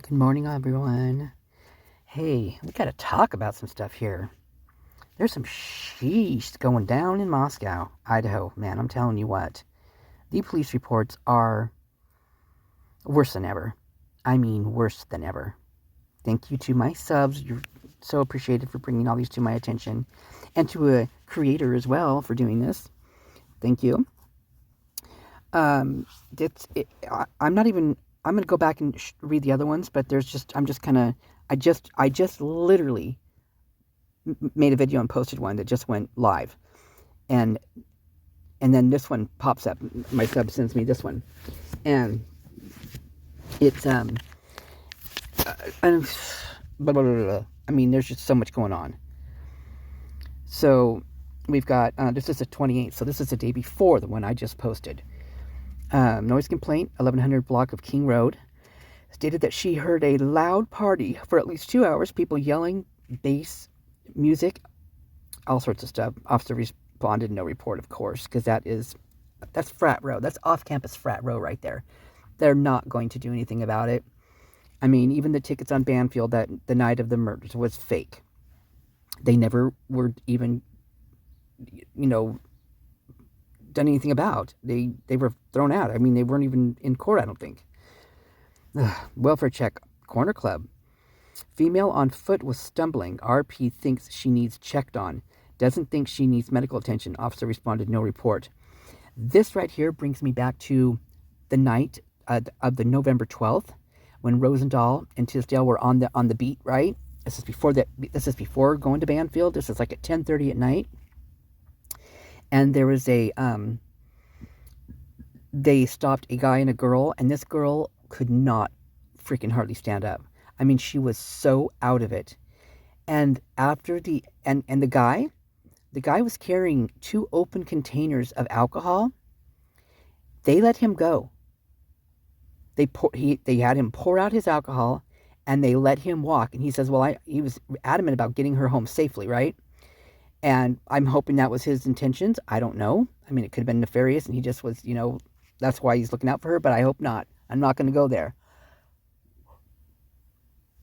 Good morning, everyone. Hey, we gotta talk about some stuff here. There's some sheesh going down in Moscow, Idaho. Man, I'm telling you what. The police reports are worse than ever. I mean, worse than ever. Thank you to my subs. You're so appreciated for bringing all these to my attention. And to a creator as well for doing this. Thank you. I'm not even. I'm gonna go back and read the other ones, but I just literally made a video and posted one that just went live, and then this one pops up. My sub sends me this one, and it's blah, blah, blah, blah. I mean, there's just so much going on. So we've got this is the 28th, so this is the day before the one I just posted. Noise complaint, 1100 block of King Road, stated that she heard a loud party for at least 2 hours, people yelling, bass, music, all sorts of stuff. Officer responded, no report, of course, because that's frat row. That's off-campus frat row right there. They're not going to do anything about it. I mean, even the tickets on Banfield that the night of the murders was fake. They never were even, done anything about. They were thrown out. I mean, they weren't even in court, I don't think. Welfare check, Corner Club. Female on foot was stumbling. RP thinks she needs checked on. Doesn't think she needs medical attention. Officer responded, no report. This right here brings me back to the night of the November 12th when Rosendahl and Tisdale were on the beat, right? This is before going to Banfield. This is like at 10:30 at night. And there was they stopped a guy and a girl, and this girl could not freaking hardly stand up. I mean, she was so out of it. And after the guy was carrying 2 open containers of alcohol. They let him go. They had him pour out his alcohol, and they let him walk. And he says, well, he was adamant about getting her home safely, right? And I'm hoping that was his intentions. I don't know. I mean, it could have been nefarious, and he just was, that's why he's looking out for her, but I hope not. I'm not going to go there.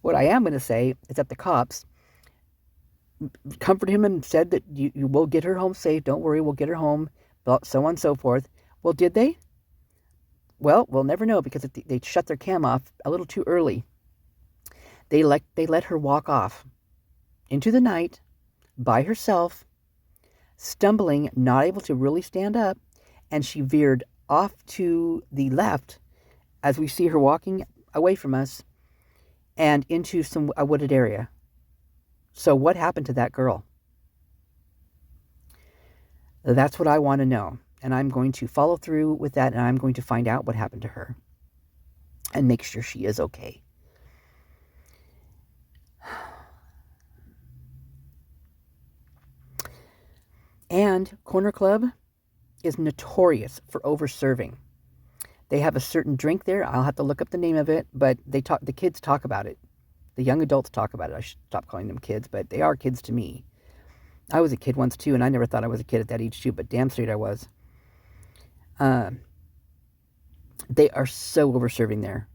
What I am going to say is that the cops comforted him and said that you will get her home safe. Don't worry, we'll get her home, so on and so forth. Well, did they? Well, we'll never know because they shut their cam off a little too early. They let her walk off into the night by herself, stumbling, not able to really stand up, and she veered off to the left as we see her walking away from us and into a wooded area. So what happened to that girl? That's what I want to know, and I'm going to follow through with that, and I'm going to find out what happened to her and make sure she is okay. And Corner Club is notorious for over-serving. They have a certain drink there. I'll have to look up the name of it, but the kids talk about it. The young adults talk about it. I should stop calling them kids, but they are kids to me. I was a kid once too, and I never thought I was a kid at that age too, but damn straight I was. They are so over-serving there.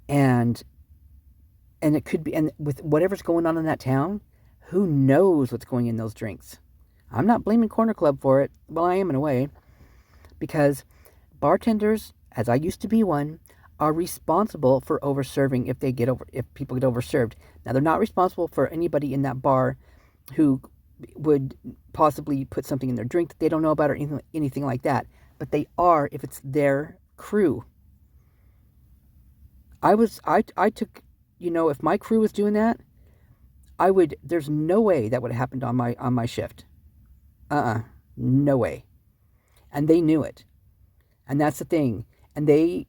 And it could be, and with whatever's going on in that town, who knows what's going in those drinks. I'm not blaming Corner Club for it. Well, I am in a way. Because bartenders, as I used to be one, are responsible for over-serving if people get over-served. Now, they're not responsible for anybody in that bar who would possibly put something in their drink that they don't know about or anything like that. But they are if it's their crew. I took, if my crew was doing that, there's no way that would have happened on my shift. No way. And they knew it. And that's the thing. And they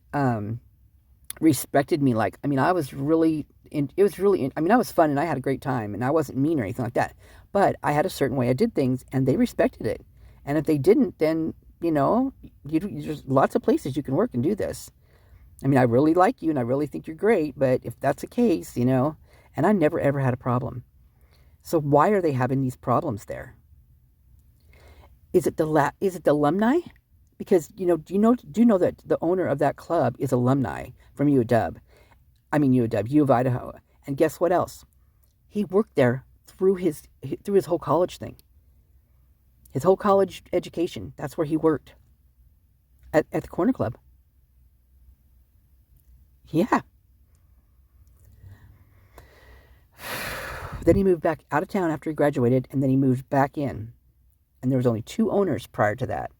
respected me I was really, I was fun and I had a great time and I wasn't mean or anything like that. But I had a certain way I did things and they respected it. And if they didn't, then, there's lots of places you can work and do this. I mean, I really like you and I really think you're great, but if that's the case, and I never ever had a problem. So why are they having these problems there? Is it the alumni? Because, do you know that the owner of that club is alumni from UW? UW, U of Idaho. And guess what else? He worked there through his whole college thing. His whole college education. That's where he worked. At the Corner Club. Yeah. Then he moved back out of town after he graduated, and then he moved back in. And there was only 2 owners prior to that.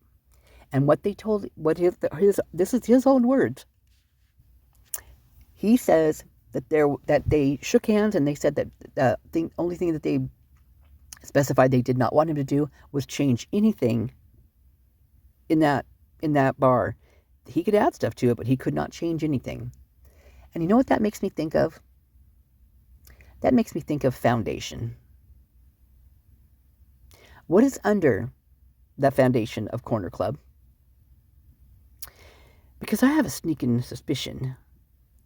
And what they told, this is his own words. He says that they shook hands, and they said that the only thing that they specified they did not want him to do was change anything in that bar. He could add stuff to it, but he could not change anything. And you know what that makes me think of? That makes me think of foundation. What is under that foundation of Corner Club? Because I have a sneaking suspicion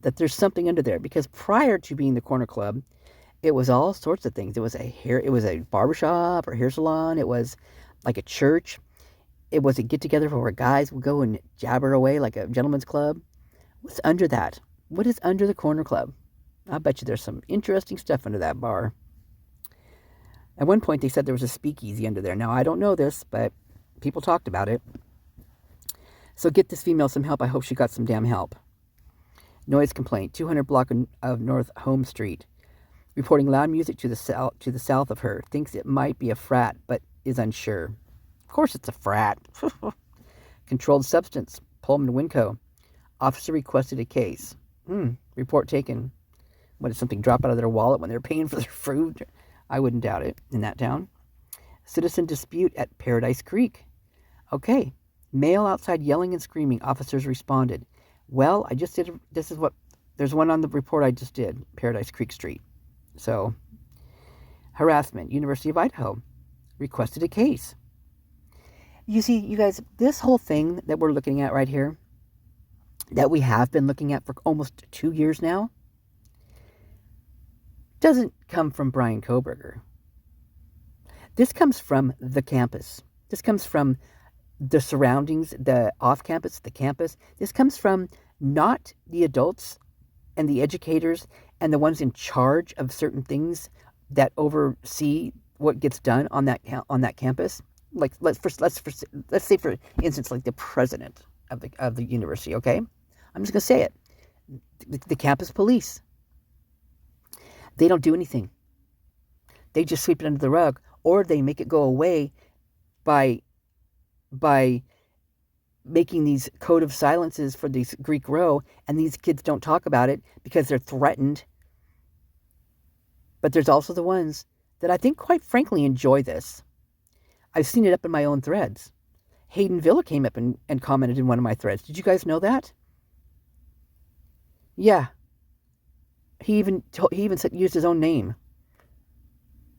that there's something under there. Because prior to being the Corner Club, it was all sorts of things. It was a barbershop or hair salon. It was like a church. It was a get-together where guys would go and jabber away like a gentleman's club. What's under that? What is under the Corner Club? I bet you there's some interesting stuff under that bar. At one point, they said there was a speakeasy under there. Now, I don't know this, but people talked about it. So get this female some help. I hope she got some damn help. Noise complaint. 200 block of North Home Street. Reporting loud music to the south of her. Thinks it might be a frat, but is unsure. Of course it's a frat. Controlled substance. Pullman Winco. Officer requested a case. Report taken. What, did something drop out of their wallet when they're paying for their food? I wouldn't doubt it in that town. Citizen dispute at Paradise Creek. Okay. Male outside yelling and screaming. Officers responded. Well, I just did. There's one on the report I just did. Paradise Creek Street. So, harassment. University of Idaho requested a case. You see, you guys, this whole thing that we're looking at right here, that we have been looking at for almost 2 years now, doesn't come from Brian Kohberger. This comes from the campus. This comes from the surroundings, the off-campus, the campus. This comes from not the adults and the educators and the ones in charge of certain things that oversee what gets done on that campus. Like let's say for instance, like the president of the university. Okay, I'm just gonna say it. The campus police. They don't do anything. They just sweep it under the rug, or they make it go away by making these code of silences for these Greek row, and these kids don't talk about it because they're threatened. But there's also the ones that I think, quite frankly, enjoy this. I've seen it up in my own threads. Hayden Villa came up and commented in one of my threads. Did you guys know that? Yeah. He even used his own name.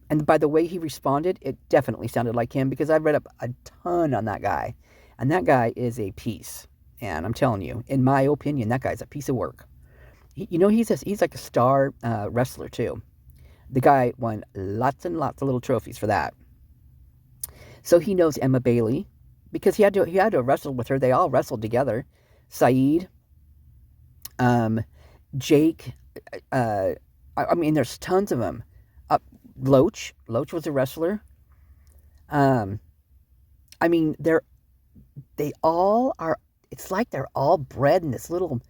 And by the way he responded, it definitely sounded like him, because I've read up a ton on that guy. And that guy is a piece. And I'm telling you, in my opinion, that guy's a piece of work. He's like a star wrestler too. The guy won lots and lots of little trophies for that. So he knows Emma Bailey, because he had to wrestle with her. They all wrestled together. Saeed, Jake. There's tons of them. Loach was a wrestler. They all are. It's like they're all bred in this little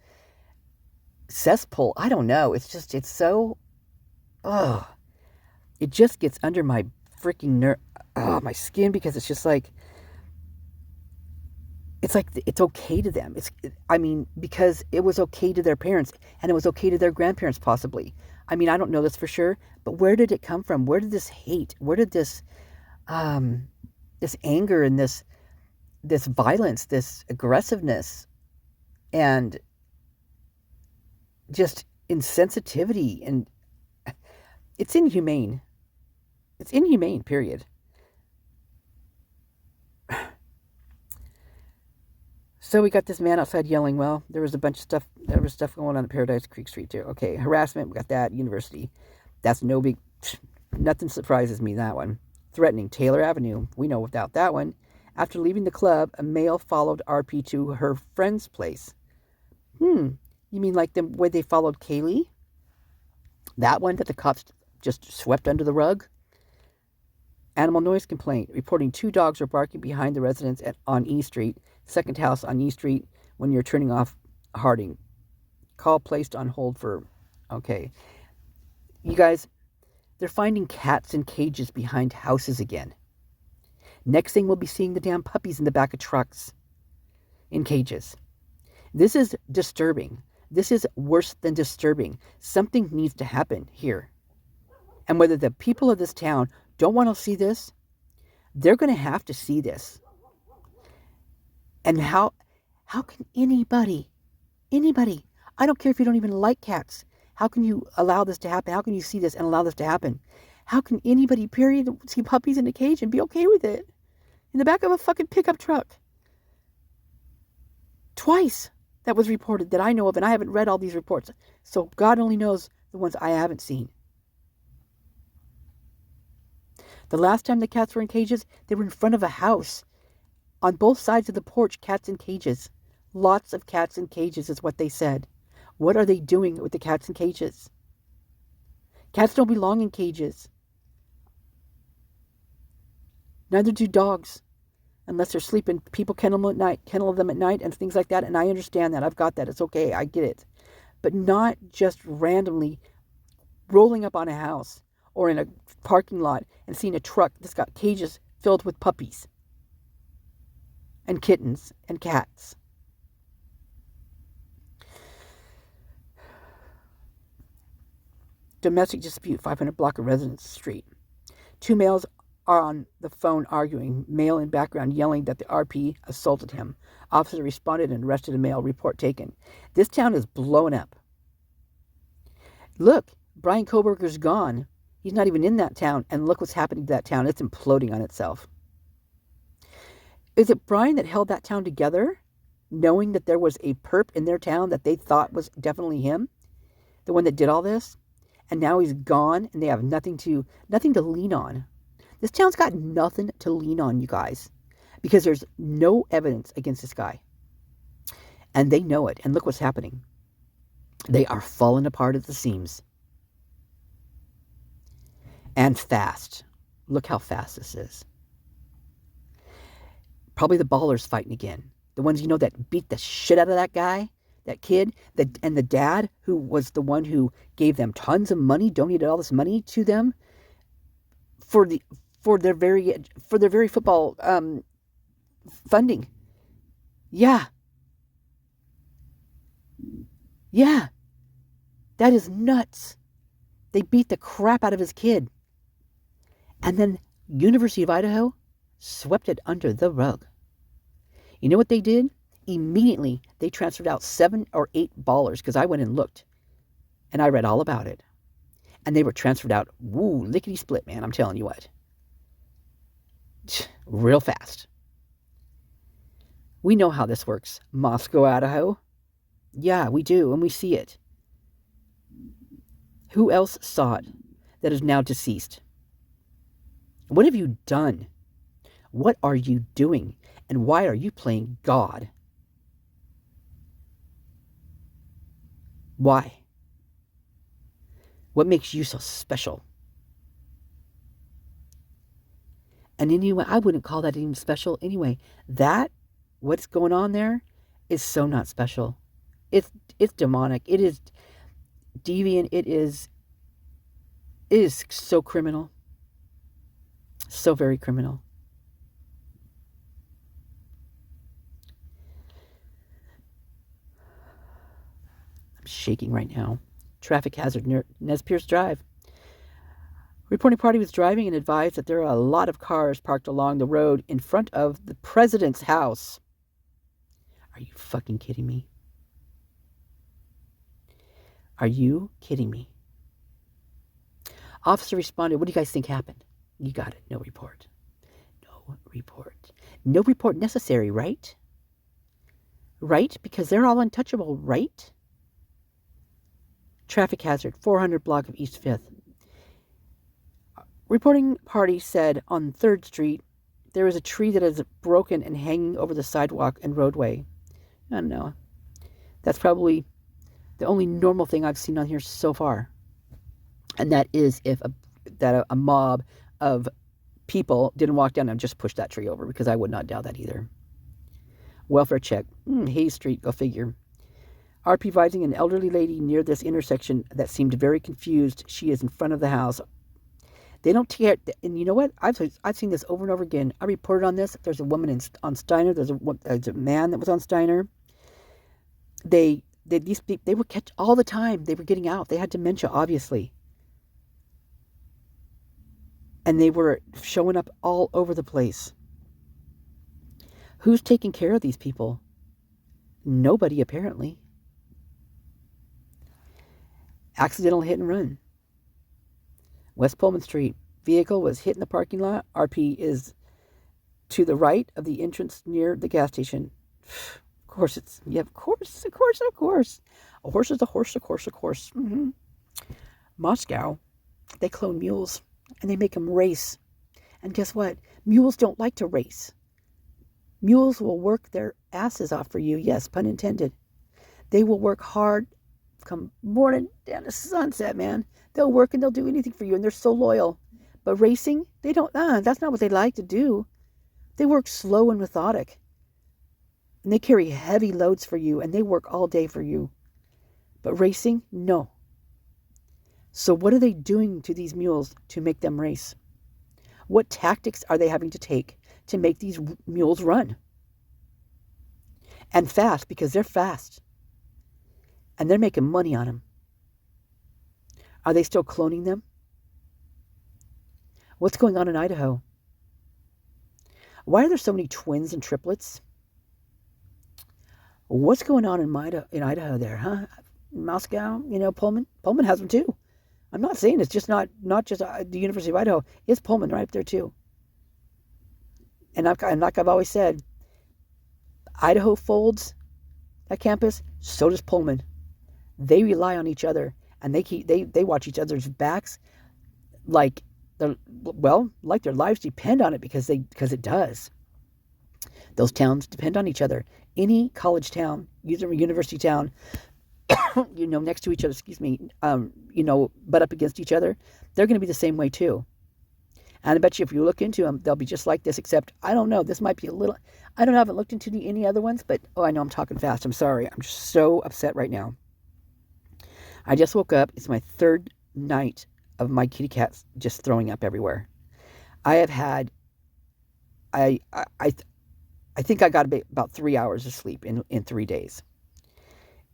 cesspool. I don't know. It's so. Oh, it just gets under my freaking my skin, because it's just like. It's like it's okay to them. Because it was okay to their parents, and it was okay to their grandparents possibly. I don't know this for sure, but where did it come from? Where did this hate? Where did this anger and this violence, this aggressiveness, and just insensitivity, and it's inhumane. It's inhumane, period. So we got this man outside yelling. Well, there was a bunch of stuff. There was stuff going on at Paradise Creek Street too. Okay, harassment. We got that. University. That's no big. Nothing surprises me, that one. Threatening Taylor Avenue. We know without that one. After leaving the club, a male followed RP to her friend's place. You mean like the way they followed Kaylee? That one that the cops just swept under the rug? Animal noise complaint, reporting 2 dogs were barking behind the residence on E Street, second house on E Street, when you're turning off Harding. Call placed on hold for... Okay. You guys, they're finding cats in cages behind houses again. Next thing we'll be seeing the damn puppies in the back of trucks in cages. This is disturbing. This is worse than disturbing. Something needs to happen here. And whether the people of this town don't want to see this, they're going to have to see this. And how can anybody, I don't care if you don't even like cats, how can you allow this to happen? How can you see this and allow this to happen? How can anybody, period, see puppies in a cage and be okay with it? In the back of a fucking pickup truck. Twice that was reported that I know of, and I haven't read all these reports. So God only knows the ones I haven't seen. The last time the cats were in cages, they were in front of a house. On both sides of the porch, cats in cages. Lots of cats in cages is what they said. What are they doing with the cats in cages? Cats don't belong in cages. Neither do dogs. Unless they're sleeping, people kennel them at night and things like that. And I understand that. I've got that. It's okay. I get it. But not just randomly rolling up on a house or in a parking lot and seeing a truck that's got cages filled with puppies and kittens and cats. Domestic dispute, 500 block of Residence Street. 2 males are on the phone arguing, male in background yelling that the RP assaulted him. Officer responded and arrested a male, report taken. This town is blowing up. Look, Brian Koberger's gone. He's not even in that town, and look what's happening to that town. It's imploding on itself. Is it Brian that held that town together, knowing that there was a perp in their town that they thought was definitely him? The one that did all this? And now he's gone, and they have nothing to lean on. This town's got nothing to lean on, you guys, because there's no evidence against this guy. And they know it. And look what's happening. They are falling apart at the seams. And fast. Look how fast this is. Probably the ballers fighting again. The ones, that beat the shit out of that guy, that kid, and the dad who was the one who gave them tons of money, donated all this money to them for their very football funding. Yeah. That is nuts. They beat the crap out of his kid. And then University of Idaho swept it under the rug. You know what they did? Immediately, they transferred out 7 or 8 ballers, because I went and looked, and I read all about it. And they were transferred out, woo, lickety-split, man, I'm telling you what. Real fast. We know how this works. Moscow, Idaho. Yeah, we do, and we see it. Who else saw it that is now deceased? What have you done? What are you doing? And why are you playing God? Why? What makes you so special? And anyway, I wouldn't call that even special anyway. What's going on there is so not special. It's demonic. It is deviant. It is so criminal. So very criminal. I'm shaking right now. Traffic hazard near Nez Perce Drive. Reporting party was driving and advised that there are a lot of cars parked along the road in front of the president's house. Are you fucking kidding me? Are you kidding me? Officer responded, what do you guys think happened? You got it. No report. No report. No report necessary, right? Right? Because they're all untouchable, right? Traffic hazard, 400 block of East 5th. Reporting party said on 3rd Street, there is a tree that is broken and hanging over the sidewalk and roadway. I don't know. That's probably The only normal thing I've seen on here so far. And that is if a mob of people didn't walk down and just push that tree over, because I would not doubt that either. Welfare check. Hayes Street, go figure. RP advising an elderly lady near this intersection that seemed very confused. She is in front of the house. They don't care. And you know what? I've seen this over and over again. I reported on this. There's a woman on Steiner. There's a man that was on Steiner. They were catch all the time. They were getting out. They had dementia, obviously. And they were showing up all over the place. Who's taking care of these people? Nobody, apparently. Accidental hit and run. West Pullman Street. Vehicle was hit in the parking lot. RP is to the right of the entrance near the gas station. Of course it's... Yeah, of course. A horse is a horse, of course. Mm-hmm. Moscow, they clone mules. And they make them race. And guess what? Mules don't like to race. Mules will work their asses off for you. Yes, pun intended. They will work hard come morning down to sunset, man. They'll work and they'll do anything for you. And they're so loyal. But racing, they don't. That's not what they like to do. They work slow and methodic. And they carry heavy loads for you. And they work all day for you. But racing, no. So what are they doing to these mules to make them race? What tactics are they having to take to make these mules run? And fast, because they're fast. And they're making money on them. Are they still cloning them? What's going on in Idaho? Why are there so many twins and triplets? What's going on in Idaho there, huh? Moscow, Pullman? Pullman has them too. I'm not saying it's just not just the University of Idaho. It's Pullman right up there too. And like I've always said, Idaho folds that campus, so does Pullman. They rely on each other, and they watch each other's backs like their lives depend on it, because it does. Those towns depend on each other. Any college town, university town, next to each other, butt up against each other, they're going to be the same way too. And I bet you if you look into them, they'll be just like this, except, I don't know, this might be a little, I haven't looked into any other ones, but, I know I'm talking fast. I'm sorry. I'm just so upset right now. I just woke up. It's my third night of my kitty cats just throwing up everywhere. I have had, I think I got about 3 hours of sleep in 3 days.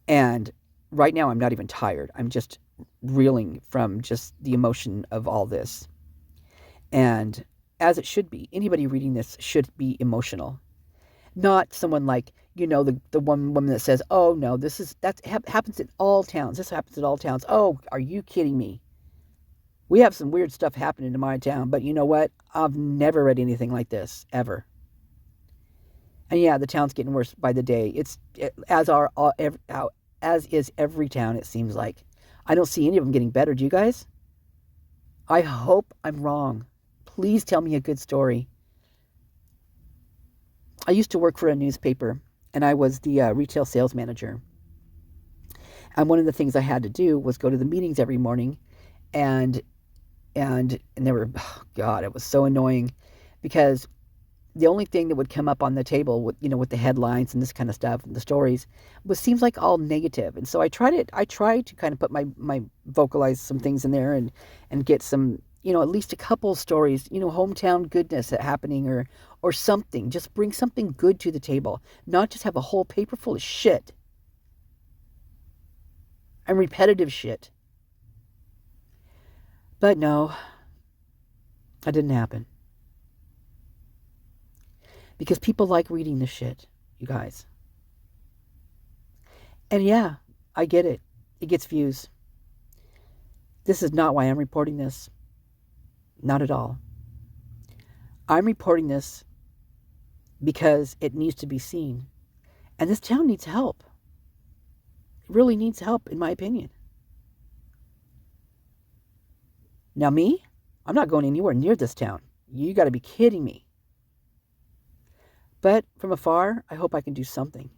And right now I'm not even tired. I'm just reeling from just the emotion of all this. And as it should be, anybody reading this should be emotional. Not someone like, the one woman that says, oh no, that happens in all towns. This happens in all towns. Oh, are you kidding me? We have some weird stuff happening in my town, but you know what? I've never read anything like this, ever. And yeah, the town's getting worse by the day. As is every town, it seems like. I don't see any of them getting better. Do you guys? I hope I'm wrong. Please tell me a good story. I used to work for a newspaper, and I was the retail sales manager. And one of the things I had to do was go to the meetings every morning, and they were, oh God, it was so annoying, because the only thing that would come up on the table with the headlines and this kind of stuff, and the stories, seems like all negative. And so I tried to kind of put my vocalize some things in there and get some, at least a couple stories, hometown goodness happening or something. Just bring something good to the table, not just have a whole paper full of shit and repetitive shit. But no, that didn't happen. Because people like reading the shit, you guys. And yeah, I get it. It gets views. This is not why I'm reporting this. Not at all. I'm reporting this because it needs to be seen. And this town needs help. It really needs help, in my opinion. Now me, I'm not going anywhere near this town. You got to be kidding me. But from afar, I hope I can do something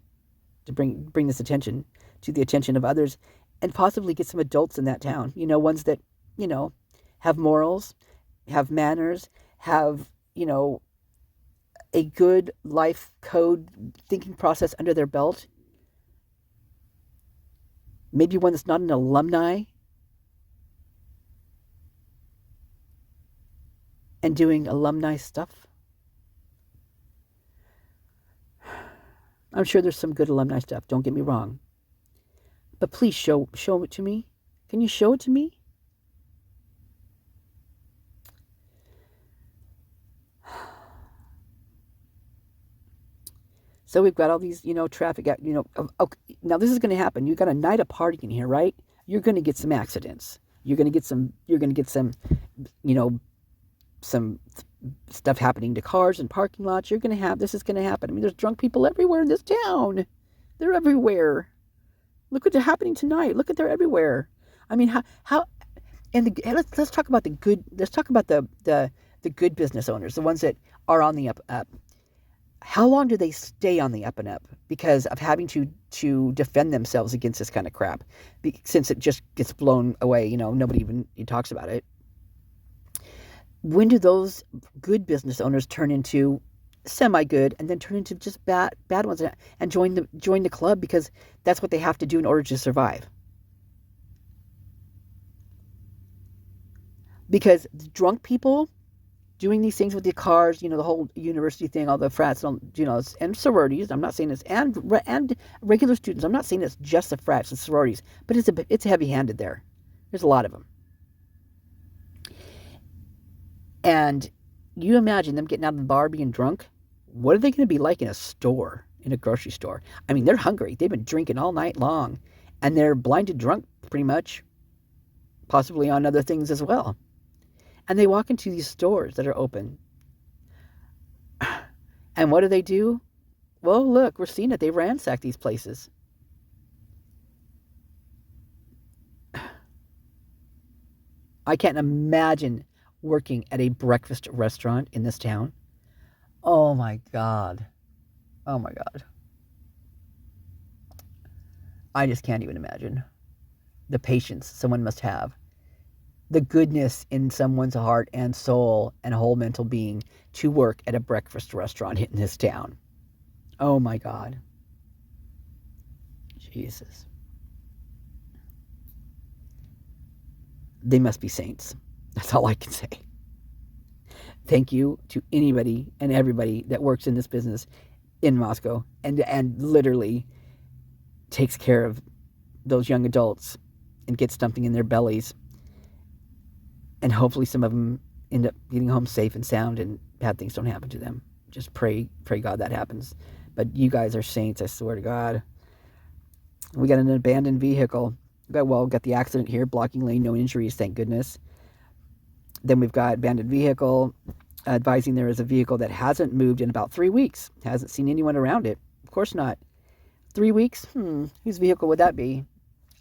to bring this attention to the attention of others and possibly get some adults in that town, ones that, have morals, have manners, have, a good life code thinking process under their belt. Maybe one that's not an alumni and doing alumni stuff. I'm sure there's some good alumni stuff, don't get me wrong. But please show it to me. Can you show it to me? So we've got all these, traffic, okay, now this is going to happen. You've got a night of partying here, right? You're going to get some accidents. You're going to get some, some stuff happening to cars and parking lots. This is going to happen. I mean, there's drunk people everywhere in this town. They're everywhere. Look what's happening tonight. Look at they're everywhere. I mean, and let's talk about the good. Let's talk about the good business owners, the ones that are on the up. How long do they stay on the up and up because of having to defend themselves against this kind of crap? Since it just gets blown away, nobody even talks about it. When do those good business owners turn into semi-good and then turn into just bad ones and join the club because that's what they have to do in order to survive? Because drunk people doing these things with the cars, the whole university thing, all the frats, and sororities. I'm not saying it's and regular students. I'm not saying it's just the frats and sororities, but it's heavy-handed there. There's a lot of them. And you imagine them getting out of the bar being drunk. What are they going to be like in a store, in a grocery store? I mean, they're hungry. They've been drinking all night long, and they're blinded drunk pretty much, possibly on other things as well. And they walk into these stores that are open. And what do? Well, look, we're seeing it. They ransack these places. I can't imagine working at a breakfast restaurant in this town. Oh my God. Oh my God. I just can't even imagine the patience someone must have, the goodness in someone's heart and soul and whole mental being to work at a breakfast restaurant in this town. Oh my God. Jesus. They must be saints. That's all I can say. Thank you to anybody and everybody that works in this business in Moscow and literally takes care of those young adults and gets something in their bellies. And hopefully some of them end up getting home safe and sound and bad things don't happen to them. Just pray God that happens. But you guys are saints, I swear to God. We got an abandoned vehicle. We got the accident here, blocking lane, no injuries, thank goodness. Then we've got abandoned vehicle, advising there is a vehicle that hasn't moved in about 3 weeks. Hasn't seen anyone around it. Of course not. 3 weeks? Whose vehicle would that be?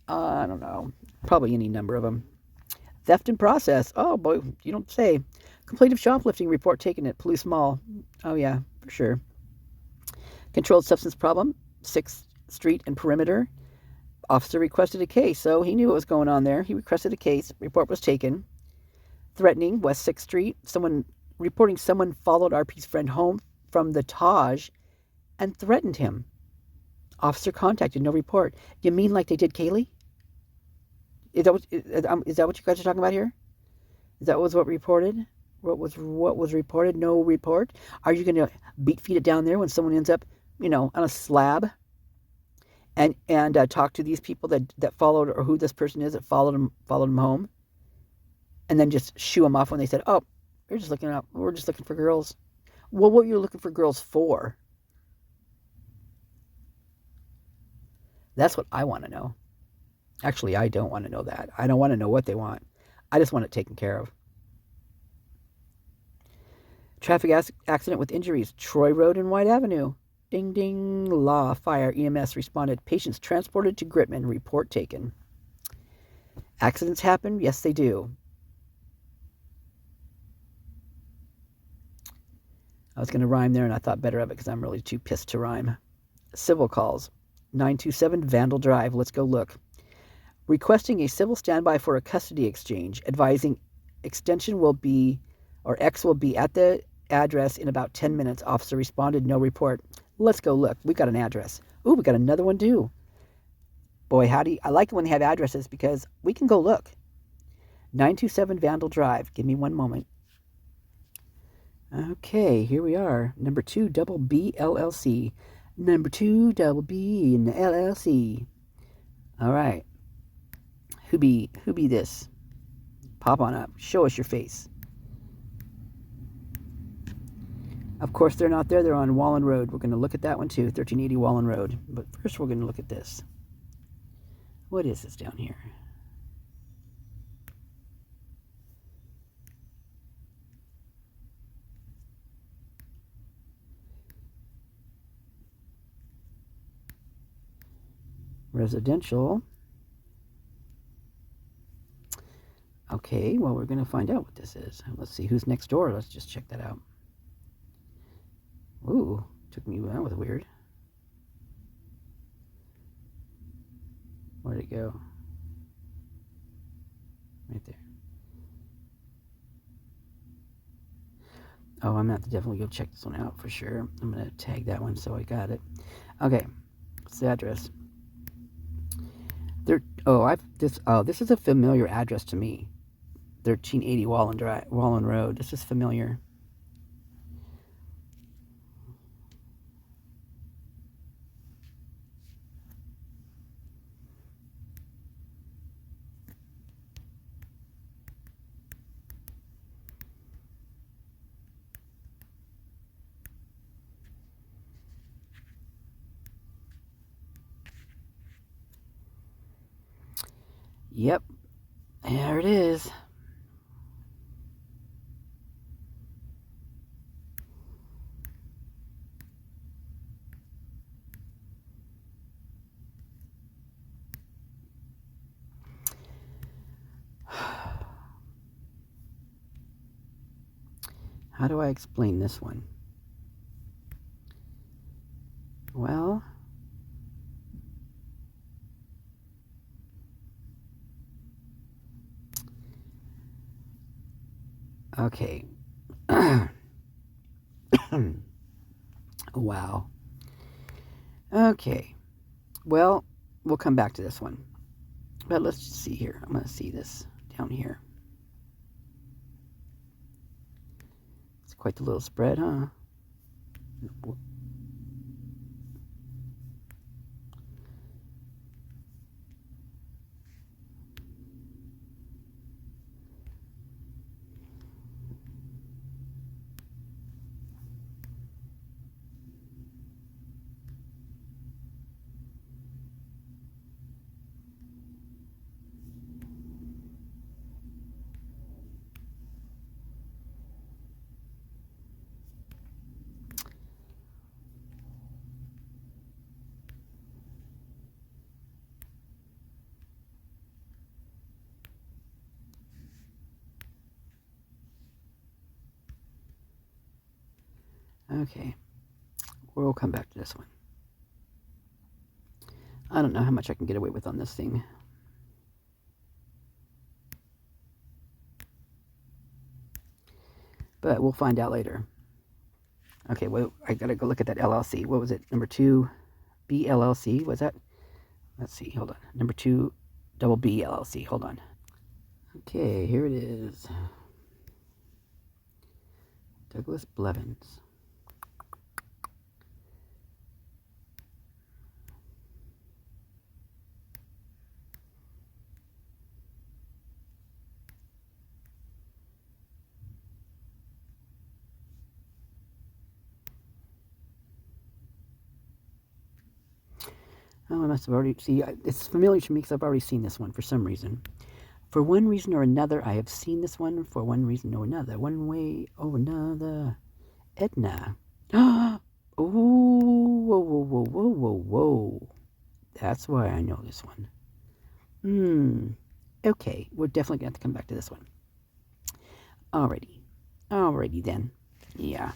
I don't know. Probably any number of them. Theft in process. Oh, boy, you don't say. Complaint of shoplifting report taken at Police Mall. Oh, yeah, for sure. Controlled substance problem, 6th Street and Perimeter. Officer requested a case, so he knew what was going on there. He requested a case. Report was taken. Threatening, West 6th Street. Reporting someone followed RP's friend home from the Taj and threatened him. Officer contacted, no report. You mean like they did Kaylee? Is that what you guys are talking about here? Is that what reported? What was reported? No report? Are you going to feed it down there when someone ends up, on a slab? And talk to these people that followed, or who this person is that followed him home? And then just shoo them off when they said, "Oh, we're just looking for girls." Well, what were you looking for girls for? That's what I want to know. Actually, I don't want to know that. I don't want to know what they want. I just want it taken care of. Traffic accident with injuries. Troy Road and White Avenue. Ding, ding, law, fire, EMS responded. Patients transported to Gritman. Report taken. Accidents happen? Yes, they do. I was going to rhyme there, and I thought better of it because I'm really too pissed to rhyme. Civil calls. 927 Vandal Drive. Let's go look. Requesting a civil standby for a custody exchange, advising extension will be, or X will be at the address in about 10 minutes. Officer responded, no report. Let's go look. We got an address. Ooh, we got another one too. Boy, I like it when they have addresses because we can go look. 927 Vandal Drive. Give me one moment. Okay, here we are. Number 2 Double B LLC. Number 2 Double B in the LLC. All right. Who be this? Pop on up. Show us your face. Of course, they're not there. They're on Wallen Road. We're going to look at that one too. 1380 Wallen Road. But first, we're going to look at this. What is this down here? Residential. Okay, well, we're going to find out what this is. Let's see who's next door. Let's just check that out. Ooh, that was weird. Where'd it go? Right there. Oh, I'm going to have to definitely go check this one out for sure. I'm going to tag that one so I got it. Okay, what's the address? This is a familiar address to me. 1380 Wallen Road. This is familiar. Yep, there it is. How do I explain this one? Well, okay. Wow. Okay. Well, we'll come back to this one. But let's just see here. I'm going to see this down here. It's quite the little spread, huh? Okay, we'll come back to this one. I don't know how much I can get away with on this thing. But we'll find out later. Okay, well, I gotta go look at that LLC. What was it? Number 2 B LLC, was that? Let's see, hold on. Number 2 Double B LLC, hold on. Okay, here it is. Douglas Blevins. Oh, I must have already, it's familiar to me because I've already seen this one for some reason. For one reason or another, I have seen this one for one reason or another. One way or another. Edna. Oh, whoa, whoa, whoa, whoa, whoa, whoa. That's why I know this one. Okay, we're definitely going to have to come back to this one. Alrighty then. Yeah.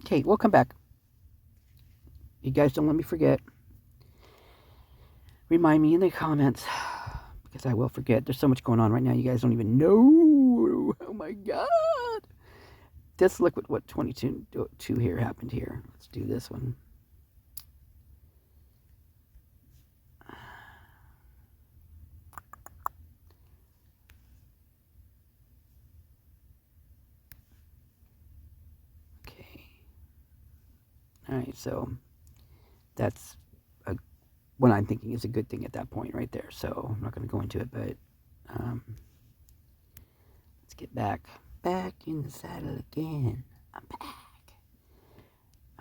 Okay, we'll come back. You guys don't let me forget. Remind me in the comments, because I will forget. There's so much going on right now. You guys don't even know. Oh my God. Let's look at what 22 here happened here. Let's do this one. Okay. All right, so that's what I'm thinking is a good thing at that point right there. So I'm not going to go into it, but let's get back in the saddle again. I'm back.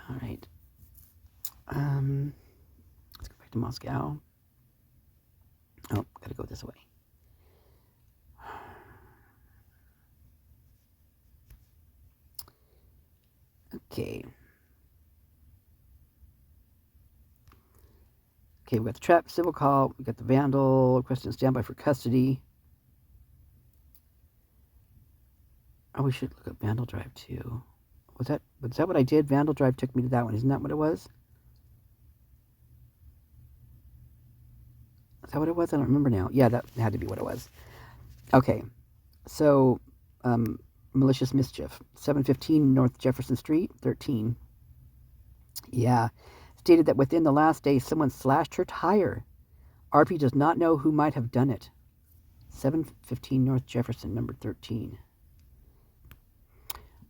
All right. Let's go back to Moscow. Oh, gotta go this way. Okay. Okay, we got the trap civil call. We got the vandal requesting standby for custody. Oh, we should look up Vandal Drive too. Was that what I did? Vandal Drive took me to that one. Isn't that what it was? Is that what it was? I don't remember now. Yeah, that had to be what it was. Okay, so malicious mischief. 715 North Jefferson Street, 13. Yeah, stated that within the last day, someone slashed her tire. RP does not know who might have done it. 715 North Jefferson, number 13.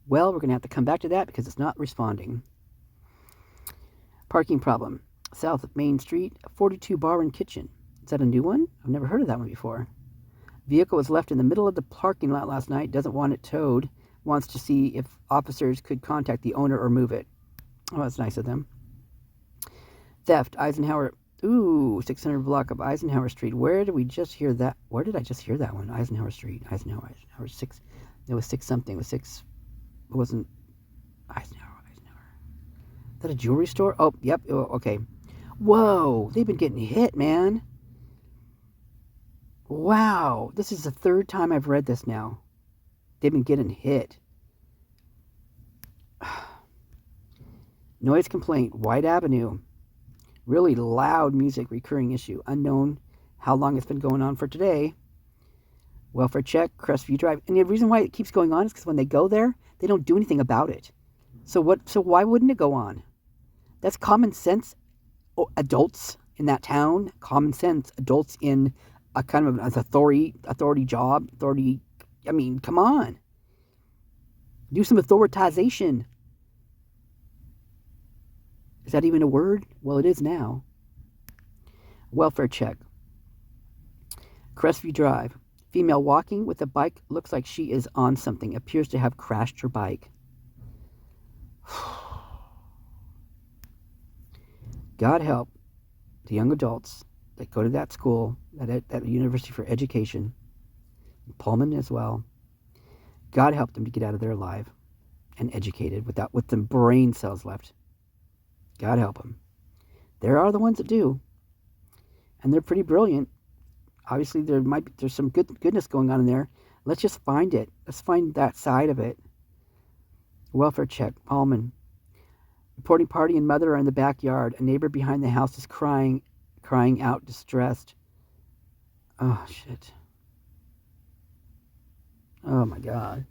Well, we're going to have to come back to that because it's not responding. Parking problem. South of Main Street, 42 Bar and Kitchen. Is that a new one? I've never heard of that one before. Vehicle was left in the middle of the parking lot last night. Doesn't want it towed. Wants to see if officers could contact the owner or move it. Oh, that's nice of them. Theft. Eisenhower. Ooh, 600 block of Eisenhower Street. Where did we just hear that? Where did I just hear that one? Eisenhower Street. Eisenhower 6. It was 6 something. It was 6. It wasn't Eisenhower. Is that a jewelry store? Oh, yep. Oh, okay. Whoa, they've been getting hit, man. Wow, this is the third time I've read this now. They've been getting hit. Noise complaint, White Avenue. Really loud music, recurring issue. Unknown how long it's been going on for today. Welfare check, Crestview Drive. And the reason why it keeps going on is because when they go there, they don't do anything about it. So why wouldn't it go on? That's common sense. Adults in that town, common sense. Adults in a kind of an authority job. I mean, come on. Do some authoritization. Is that even a word? Well, it is now. Welfare check. Crestview Drive. Female walking with a bike, looks like she is on something. Appears to have crashed her bike. God help the young adults that go to that school, that University for Education, Pullman as well. God help them to get out of there alive and educated with the brain cells left. God help them. There are the ones that do, and they're pretty brilliant. Obviously, there's some goodness going on in there. Let's just find it. Let's find that side of it. Welfare check, Pullman. Reporting party and mother are in the backyard. A neighbor behind the house is crying out, distressed. Oh, shit. Oh, my God.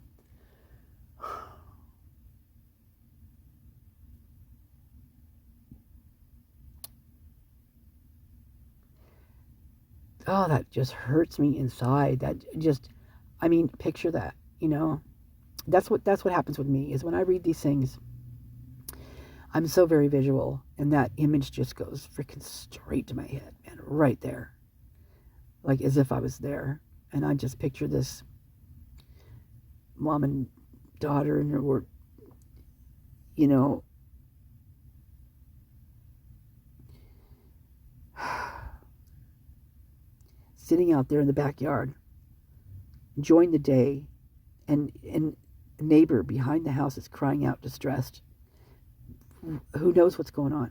Oh, that just hurts me inside. Picture that, That's what happens with me, is when I read these things, I'm so very visual, and that image just goes freaking straight to my head, man, right there. Like as if I was there, and I just picture this mom and daughter, and we're, sitting out there in the backyard, enjoying the day, and a neighbor behind the house is crying out, distressed. Who knows what's going on,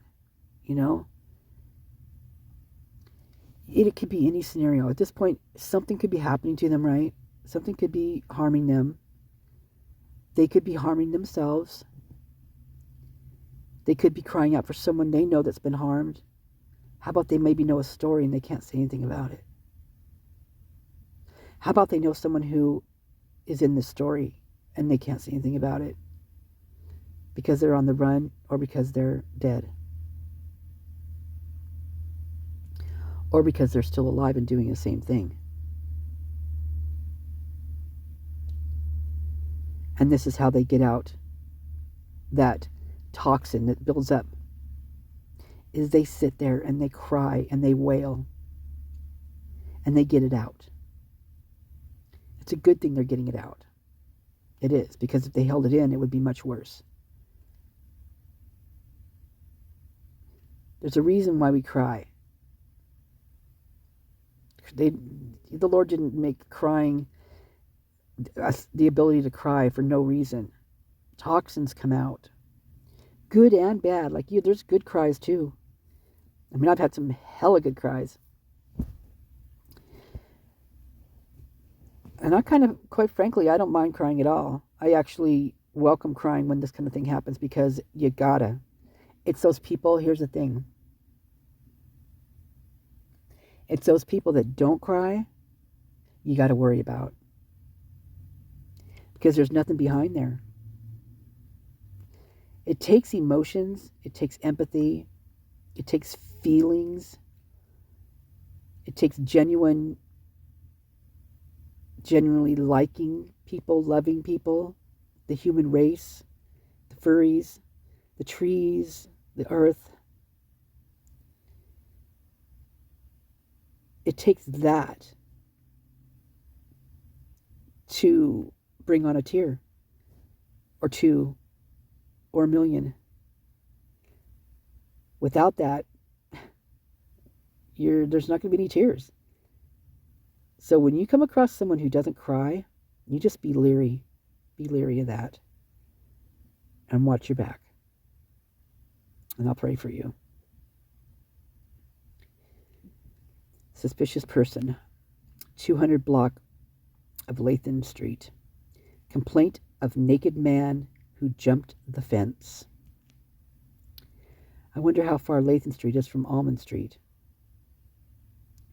It could be any scenario. At this point, something could be happening to them, right? Something could be harming them. They could be harming themselves. They could be crying out for someone they know that's been harmed. How about they maybe know a story and they can't say anything about it? How about they know someone who is in the story and they can't say anything about it because they're on the run or because they're dead or because they're still alive and doing the same thing? And this is how they get out that toxin that builds up, is they sit there and they cry and they wail and they get it out. It's a good thing they're getting it out. It is, because if they held it in, it would be much worse. There's a reason why we cry. The Lord didn't make crying the ability to cry for no reason. Toxins come out, good and bad. Like you, there's good cries too. I mean, I've had some hella good cries. And I kind of, quite frankly, I don't mind crying at all. I actually welcome crying when this kind of thing happens because you gotta. It's those people, here's the thing. It's those people that don't cry you gotta worry about. Because there's nothing behind there. It takes emotions, it takes empathy, it takes feelings, it takes genuinely liking people, loving people, the human race, the furries, the trees, the earth. It takes that to bring on a tear, or two, or a million. Without that, there's not going to be any tears. So when you come across someone who doesn't cry, you just be leery. Be leery of that. And watch your back. And I'll pray for you. Suspicious person. 200 block of Lathan Street. Complaint of naked man who jumped the fence. I wonder how far Lathan Street is from Almond Street.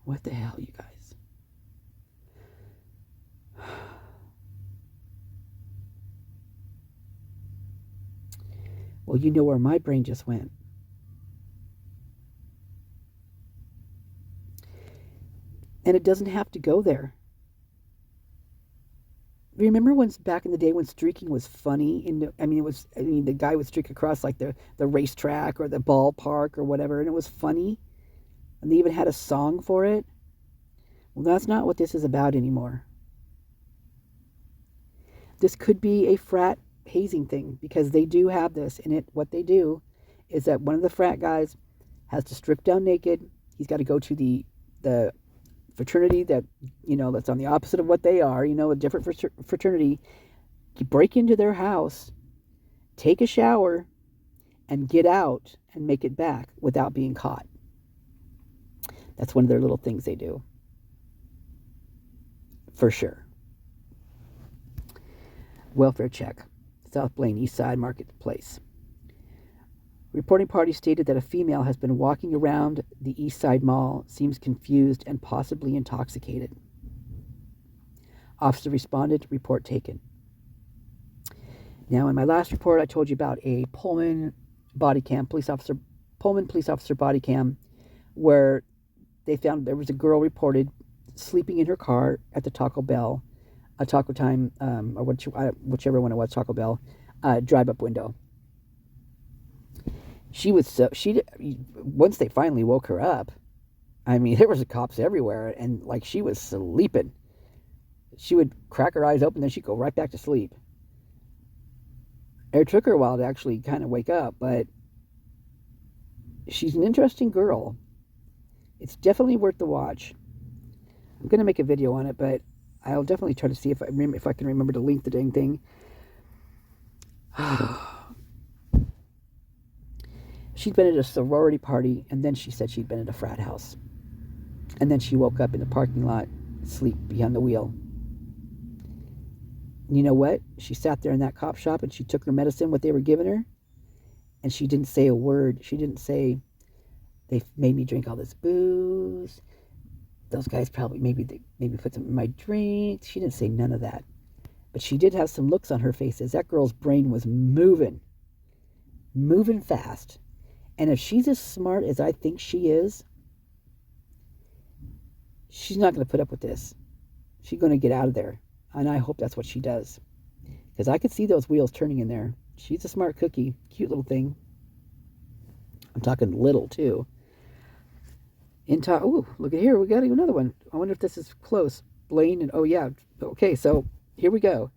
What the hell, you guys? Well, you know where my brain just went. And it doesn't have to go there. Remember when back in the day when streaking was funny? The guy would streak across like the racetrack or the ballpark or whatever, and it was funny. And they even had a song for it. Well, that's not what this is about anymore. This could be a frat hazing thing, because they do have this in it. What they do is that one of the frat guys has to strip down naked. He's got to go to the fraternity that, that's on the opposite of what they are, a different fraternity. You break into their house, take a shower, and get out and make it back without being caught. That's one of their little things they do. For sure. Welfare check. South Blaine, East Side Marketplace. Reporting party stated that a female has been walking around the East Side Mall, seems confused and possibly intoxicated. Officer responded, report taken. Now, in my last report, I told you about a Pullman police officer body cam, where they found there was a girl reported sleeping in her car at the Taco Bell, a Taco Time, or whichever one it was, Taco Bell, drive-up window. Once they finally woke her up, there was cops everywhere, and she was sleeping. She would crack her eyes open, then she'd go right back to sleep. It took her a while to actually kind of wake up, but she's an interesting girl. It's definitely worth the watch. I'm going to make a video on it, but I'll definitely try to see if I can remember to link the dang thing. She'd been at a sorority party, and then she said she'd been at a frat house. And then she woke up in the parking lot, asleep behind the wheel. And you know what? She sat there in that cop shop, and she took her medicine, what they were giving her, and she didn't say a word. She didn't say, They made me drink all this booze. Those guys probably maybe put some in my drink. She didn't say none of that. But she did have some looks on her face as that girl's brain was moving fast. And if she's as smart as I think she is, she's not going to put up with this. She's going to get out of there. And I hope that's what she does. Because I could see those wheels turning in there. She's a smart cookie. Cute little thing. I'm talking little, too. Ooh, look at here. We got another one. I wonder if this is close. Blaine and... Oh, yeah. Okay, so here we go.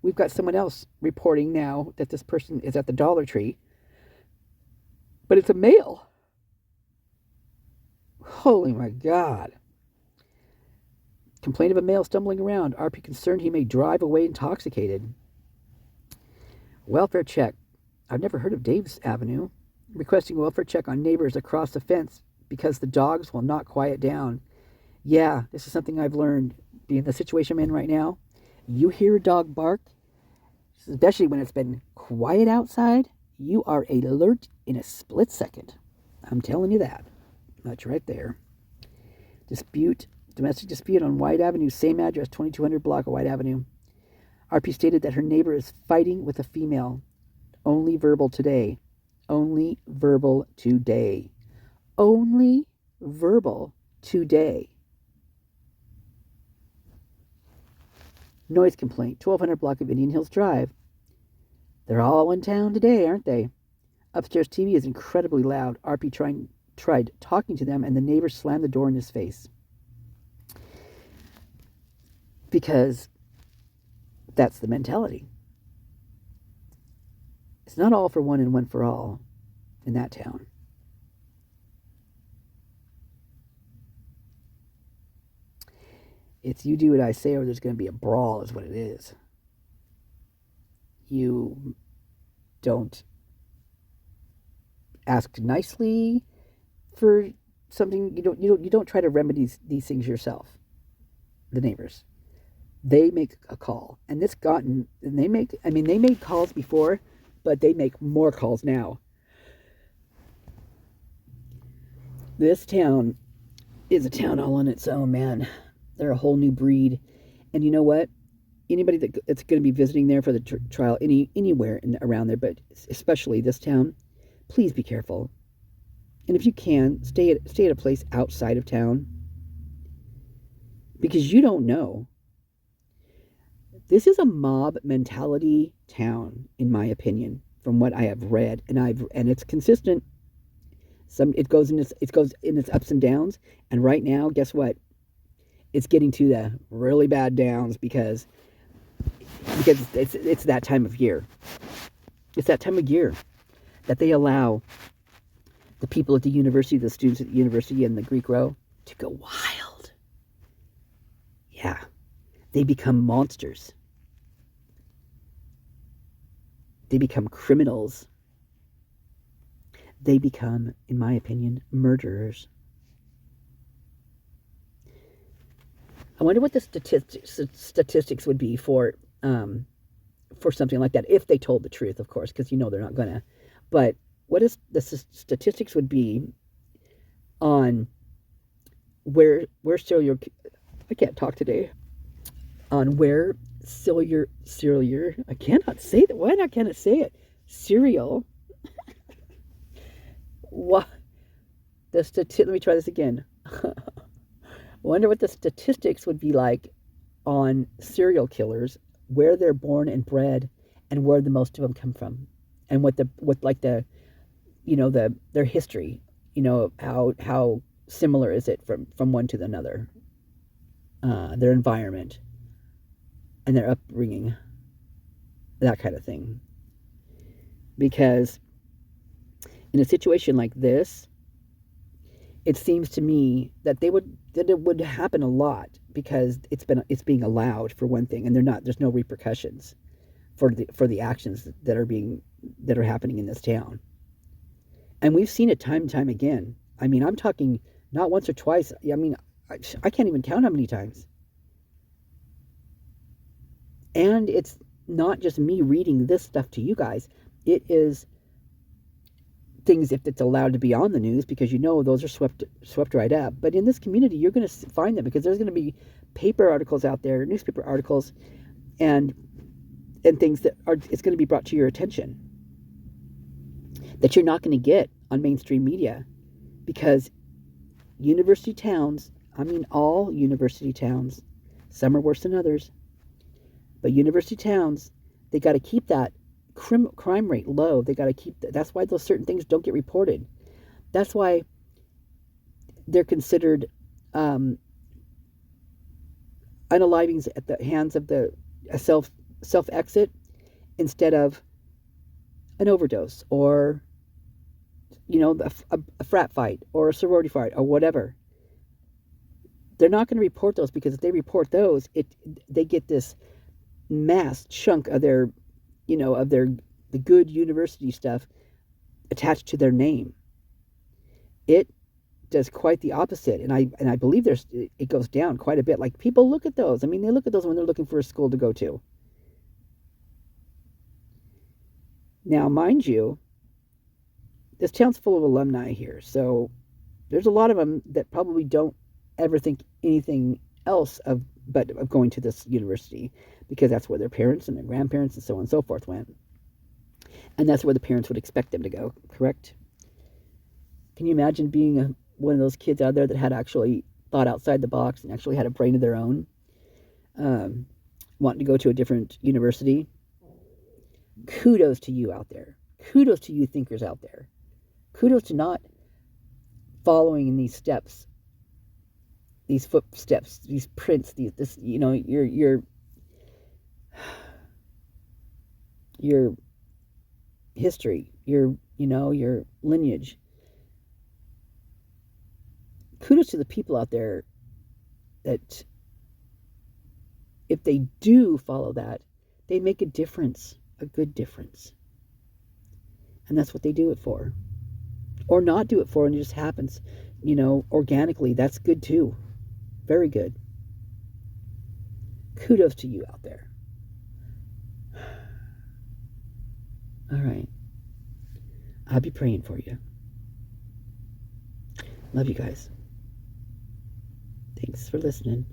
We've got someone else reporting now that this person is at the Dollar Tree. But it's a male. Holy my God. Complaint of a male stumbling around. RP concerned he may drive away intoxicated. Welfare check. I've never heard of Dave's Avenue. Requesting a welfare check on neighbors across the fence because the dogs will not quiet down. Yeah, this is something I've learned. Being the situation I'm in right now, you hear a dog bark, especially when it's been quiet outside, you are alert in a split second. I'm telling you that. That's right there. Domestic dispute on White Avenue, same address, 2200 block of White Avenue. RP stated that her neighbor is fighting with a female. Only verbal today. Only verbal today. Only verbal today. Noise complaint, 1200 block of Indian Hills Drive. They're all in town today, aren't they? Upstairs TV is incredibly loud. RP tried talking to them, and the neighbor slammed the door in his face. Because that's the mentality. It's not all for one and one for all in that town. It's you do what I say or there's going to be a brawl is what it is. You don't ask nicely for something. You don't try to remedy these things yourself. The neighbors, they make a call, and they made calls before, but they make more calls now. This town is a town all on its own, man. They're a whole new breed. And you know what? Anybody that's going to be visiting there for the trial, anywhere around there, but especially this town, please be careful. And if you can, stay at a place outside of town. Because you don't know. This is a mob mentality town, in my opinion, from what I have read, and it's consistent. It goes in its ups and downs, and right now, guess what? It's getting to the really bad downs because it's that time of year. It's that time of year that they allow the people at the university, the students at the university and the Greek row, to go wild. Yeah, they become monsters. They become criminals. They become, in my opinion, murderers. I wonder what the statistics would be for something like that, if they told the truth, of course, because they're not gonna. But what is the statistics would be on where serial? I can't talk today. On where serial? I cannot say that. Why not? Can I say it? Serial. What? Let me try this again. Wonder what the statistics would be like on serial killers, where they're born and bred, and where the most of them come from, and their history. How similar is it from one to another? Their environment and their upbringing, that kind of thing. Because in a situation like this, it seems to me that it would happen a lot because it's being allowed, for one thing, and there's no repercussions for the actions that are happening in this town. And we've seen it time and time again. I mean, I'm talking not once or twice. I mean, I can't even count how many times. And it's not just me reading this stuff to you guys. It is things if it's allowed to be on the news, because those are swept right up. But in this community, you're going to find them because there's going to be paper articles out there, newspaper articles, and things that are it's going to be brought to your attention that you're not going to get on mainstream media, because university towns, I mean all university towns, some are worse than others, but university towns, they got to keep that crime rate low. They got to keep that's why those certain things don't get reported. That's why they're considered unalivings at the hands of a self exit instead of an overdose, or a frat fight or a sorority fight or whatever. They're not going to report those, because if they report those, they get this mass chunk of their the good university stuff attached to their name. It does quite the opposite, and I believe it goes down quite a bit. Like, people look at those. I mean, they look at those when they're looking for a school to go to. Now, mind you, this town's full of alumni here, so there's a lot of them that probably don't ever think anything else of going to this university, because that's where their parents and their grandparents and so on and so forth went. And that's where the parents would expect them to go, correct? Can you imagine being one of those kids out there that had actually thought outside the box and actually had a brain of their own, wanting to go to a different university? Kudos to you out there. Kudos to you thinkers out there. Kudos to not following in these steps, these footsteps, these prints, your history, your lineage. Kudos to the people out there that, if they do follow that, they make a difference, a good difference. And that's what they do it for. Or not do it for, and it just happens, organically. That's good too. Very good. Kudos to you out there. All right. I'll be praying for you. Love you guys. Thanks for listening.